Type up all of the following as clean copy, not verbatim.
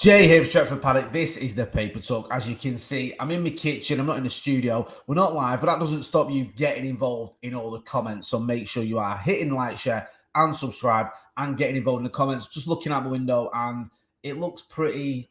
Jay here from Stretford, Paddock. This is the Paper Talk. As you can see, I'm in my kitchen. I'm not in the studio. We're not live, but that doesn't stop you getting involved in all the comments. So make sure you are hitting like, share, and subscribe, and getting involved in the comments. Just looking out the window, and it looks pretty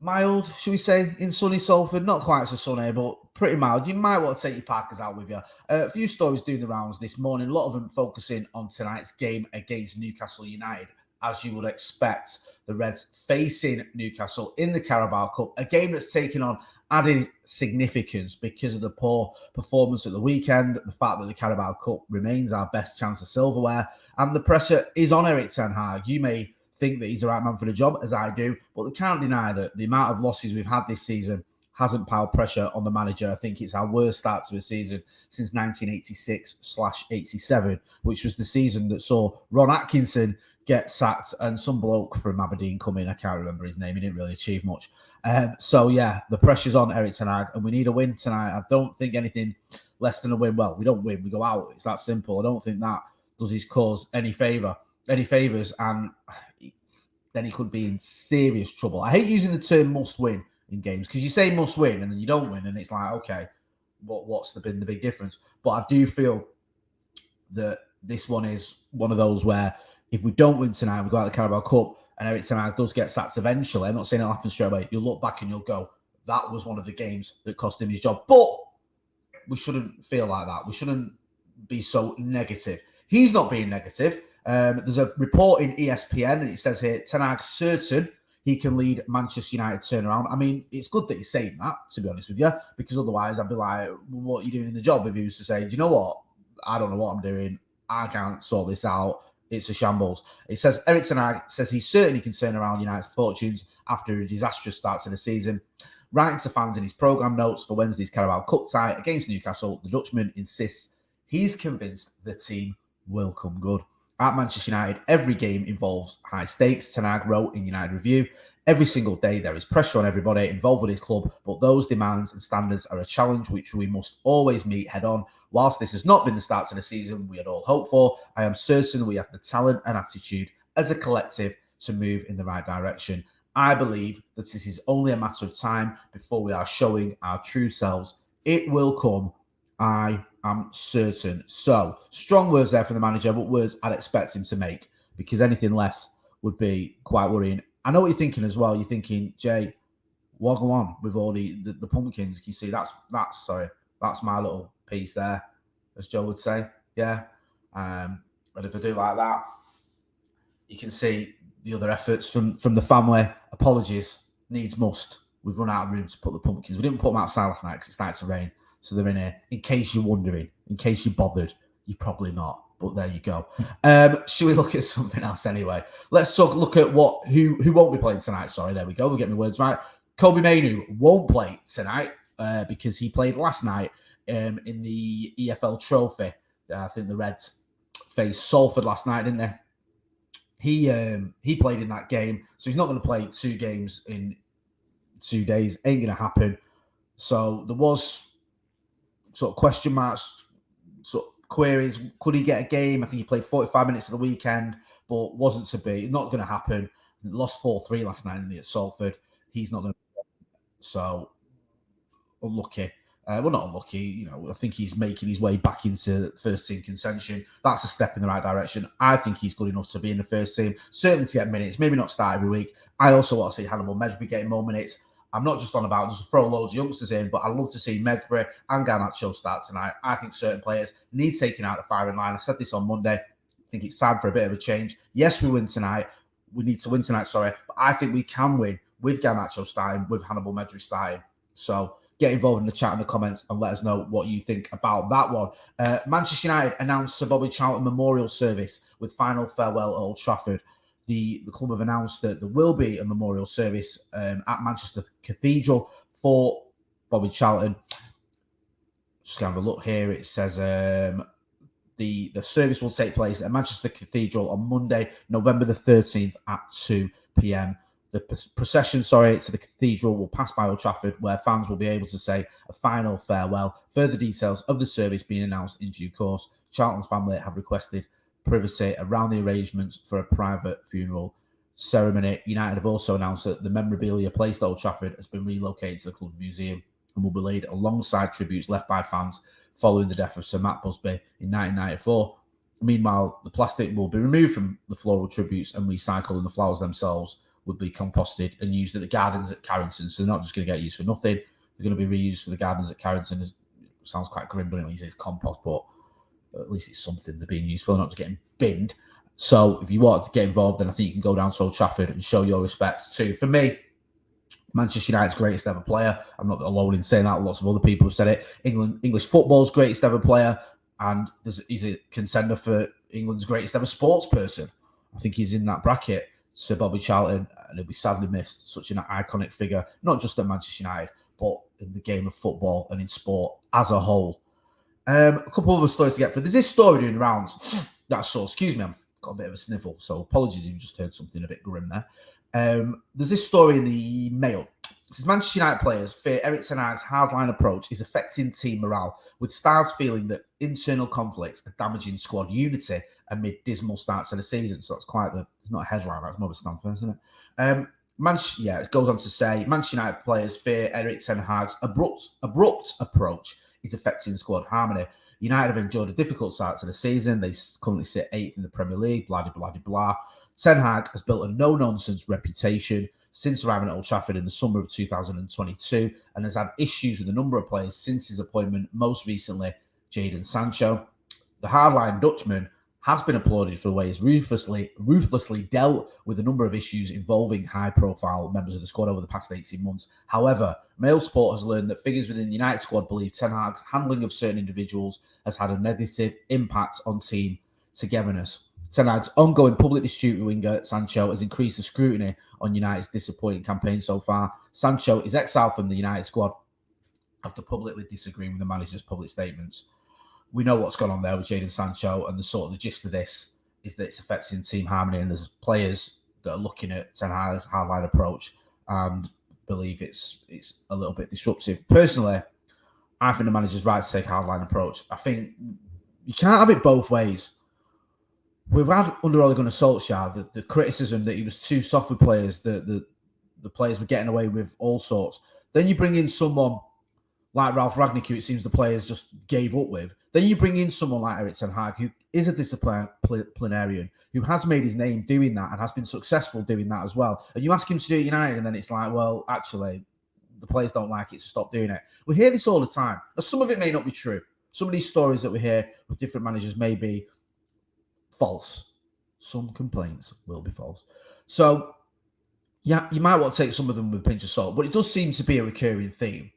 mild, should we say, in sunny Salford. Not quite so sunny, but pretty mild. You might want to take your parkers out with you. A few stories doing the rounds this morning. A lot of them focusing on tonight's game against Newcastle United, as you would expect. The Reds facing Newcastle in the Carabao Cup, a game that's taken on added significance because of the poor performance at the weekend, the fact that the Carabao Cup remains our best chance of silverware, and the pressure is on Erik ten Hag. You may think that he's the right man for the job, as I do, but we can't deny that the amount of losses we've had this season hasn't piled pressure on the manager. I think it's our worst start to a season since 1986/87, which was the season that saw Ron Atkinson get sacked and some bloke from Aberdeen come in. I can't remember his name. He didn't really achieve much. So, yeah, the pressure's on Erik ten Hag, and we need a win tonight. I don't think anything less than a win. Well, we don't win. We go out. It's that simple. I don't think that does his cause any favours, and then he could be in serious trouble. I hate using the term must win in games because you say must win and then you don't win, and it's like, okay, what's been the big difference? But I do feel that this one is one of those where if we don't win tonight, we go out of the Carabao Cup, and Erik ten Hag does get sacked eventually. I'm not saying it'll happen straight away. You'll look back and you'll go, that was one of the games that cost him his job. But we shouldn't feel like that. We shouldn't be so negative. He's not being negative. There's a report in ESPN, and it says here, ten Hag's certain he can lead Manchester United turnaround. I mean, it's good that he's saying that, to be honest with you, because otherwise I'd be like, what are you doing in the job? If he was to say, do you know what? I don't know what I'm doing. I can't sort this out. It's a shambles. It says Erik ten Hag says he's certain he can turn around United's fortunes after a disastrous start to the season. Writing to fans in his programme notes for Wednesday's Carabao Cup tie against Newcastle, the Dutchman insists he's convinced the team will come good. At Manchester United, every game involves high stakes, ten Hag wrote in United Review. Every single day there is pressure on everybody involved with his club, but those demands and standards are a challenge which we must always meet head on. Whilst this has not been the start to the season we had all hoped for, I am certain we have the talent and attitude as a collective to move in the right direction. I believe that this is only a matter of time before we are showing our true selves. It will come. I am certain. So, strong words there from the manager, but words I'd expect him to make, because anything less would be quite worrying. I know what you're thinking as well. You're thinking, Jay, what go on with all the pumpkins? You see, that's my little piece there, as Joe would say. Yeah. And if I do like that, you can see the other efforts from the family. Apologies, needs must. We've run out of room to put the pumpkins. We didn't put them outside last night because it started to rain. So they're in here. In case you're wondering, in case you're bothered, you're probably not. But there you go. Should we look at something else anyway? Let's look at who won't be playing tonight. Sorry, there we go. We'll get my words right. Kobe Mainu won't play tonight because he played last night in the EFL Trophy. I think the Reds faced Salford last night, didn't they? He played in that game, so he's not going to play 2 games in 2 days. Ain't going to happen. So there was sort of question marks, sort of queries. Could he get a game? I think he played 45 minutes of the weekend, but wasn't to be. Not going to happen. Lost 4-3 last night at Salford. He's not going to. So unlucky. Well, not unlucky. I think he's making his way back into first team contention. That's a step in the right direction. I think he's good enough to be in the first team. Certainly to get minutes. Maybe not start every week. I also want to see Hannibal Mejbri getting more minutes. I'm not just on about just throw loads of youngsters in, but I'd love to see Mejbri and Garnacho start tonight. I think certain players need taking out the firing line. I said this on Monday. I think it's time for a bit of a change. Yes, we win tonight. We need to win tonight, but I think we can win with Garnacho starting, with Hannibal Mejbri starting. So get involved in the chat and the comments and let us know what you think about that one. Manchester United announced Sir Bobby Charlton memorial service with final farewell at Old Trafford. The club have announced that there will be a memorial service at Manchester Cathedral for Bobby Charlton. Just going to have a look here. It says the service will take place at Manchester Cathedral on Monday, November the 13th at 2 p.m. The procession, to the cathedral will pass by Old Trafford, where fans will be able to say a final farewell. Further details of the service being announced in due course. Charlton's family have requested privacy around the arrangements for a private funeral. ceremony, United have also announced that the memorabilia placed at Old Trafford has been relocated to the club museum and will be laid alongside tributes left by fans following the death of Sir Matt Busby in 1994. Meanwhile, the plastic will be removed from the floral tributes and recycled, and the flowers themselves would be composted and used at the gardens at Carrington. So they're not just going to get used for nothing. They're going to be reused for the gardens at Carrington. It sounds quite grim, but it says compost, but at least it's something they're being used for, not just getting binned. So if you want to get involved, then I think you can go down to Old Trafford and show your respects too. For me, Manchester United's greatest ever player. I'm not alone in saying that. Lots of other people have said it. English football's greatest ever player. And he's a contender for England's greatest ever sports person. I think he's in that bracket, Sir Bobby Charlton, and he'll be sadly missed. Such an iconic figure, not just at Manchester United, but in the game of football and in sport as a whole. A couple of other stories to get through. There's this story doing the rounds that I saw. Excuse me, I've got a bit of a sniffle, so apologies if you just heard something a bit grim there. There's this story in the Mail. It says Manchester United players fear Erik ten Hag's hardline approach is affecting team morale, with stars feeling that internal conflicts are damaging squad unity amid dismal starts of the season. So it's it's not a headline, that's more of a stamp, isn't it? It goes on to say Manchester United players fear Erik ten Hag's abrupt approach is affecting squad harmony. United have enjoyed a difficult start to the season. They currently sit 8th in the Premier League, blah, blah, blah, blah. Ten Hag has built a no-nonsense reputation since arriving at Old Trafford in the summer of 2022 and has had issues with a number of players since his appointment, most recently Jadon Sancho. The hardline Dutchman has been applauded for the way he's ruthlessly dealt with a number of issues involving high-profile members of the squad over the past 18 months. However, Mail Sport has learned that figures within the United squad believe Ten Hag's handling of certain individuals has had a negative impact on team togetherness. Ten Hag's ongoing public dispute with winger Sancho has increased the scrutiny on United's disappointing campaign so far. Sancho is exiled from the United squad after publicly disagreeing with the manager's public statements. We know what's gone on there with Jadon Sancho, and the gist of this is that it's affecting team harmony, and there's players that are looking at Ten Hag's hardline approach and believe it's a little bit disruptive. Personally, I think the manager's right to take a hardline approach. I think you can't have it both ways. We've had under Ole Gunnar Solskjaer the criticism that he was too soft with players, the players were getting away with all sorts. Then you bring in someone like Ralph Rangnick, who it seems the players just gave up with. Then you bring in someone like Erik ten Hag, who is a disciplinarian, who has made his name doing that and has been successful doing that as well. And you ask him to do it at United, and then it's like, well, actually, the players don't like it, so stop doing it. We hear this all the time. Now, some of it may not be true. Some of these stories that we hear with different managers may be false. Some complaints will be false. So, yeah, you might want to take some of them with a pinch of salt, but it does seem to be a recurring theme.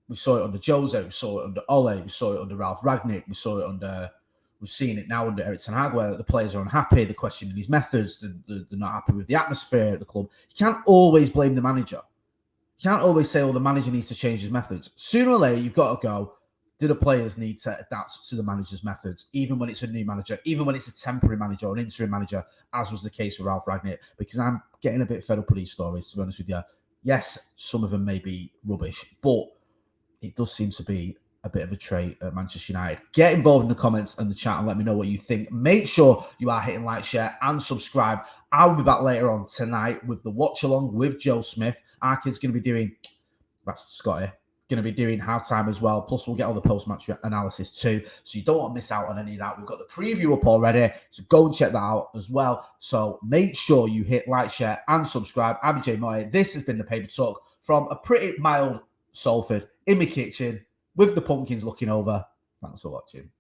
We saw it under Jose, we saw it under Ole, we saw it under Ralph Rangnick, we've seen it now under Erik ten Hag, where the players are unhappy, they're questioning his methods, they're not happy with the atmosphere at the club. You can't always blame the manager. You can't always say, the manager needs to change his methods. Sooner or later, you've got to go, do the players need to adapt to the manager's methods, even when it's a new manager, even when it's a temporary manager or an interim manager, as was the case with Ralph Rangnick? Because I'm getting a bit fed up with these stories, to be honest with you. Yes, some of them may be rubbish, but it does seem to be a bit of a trait at Manchester United. Get involved in the comments and the chat and let me know what you think. Make sure you are hitting like, share, and subscribe. I'll be back later on tonight with the watch along with Joe Smith. Our kid's going to be doing, that's Scotty, going to be doing halftime as well. Plus, we'll get all the post-match analysis too. So you don't want to miss out on any of that. We've got the preview up already. So go and check that out as well. So make sure you hit like, share, and subscribe. I'm J Motty. This has been the Paper Talk from a pretty mild Salford in my kitchen with the pumpkins looking over. Thanks for watching.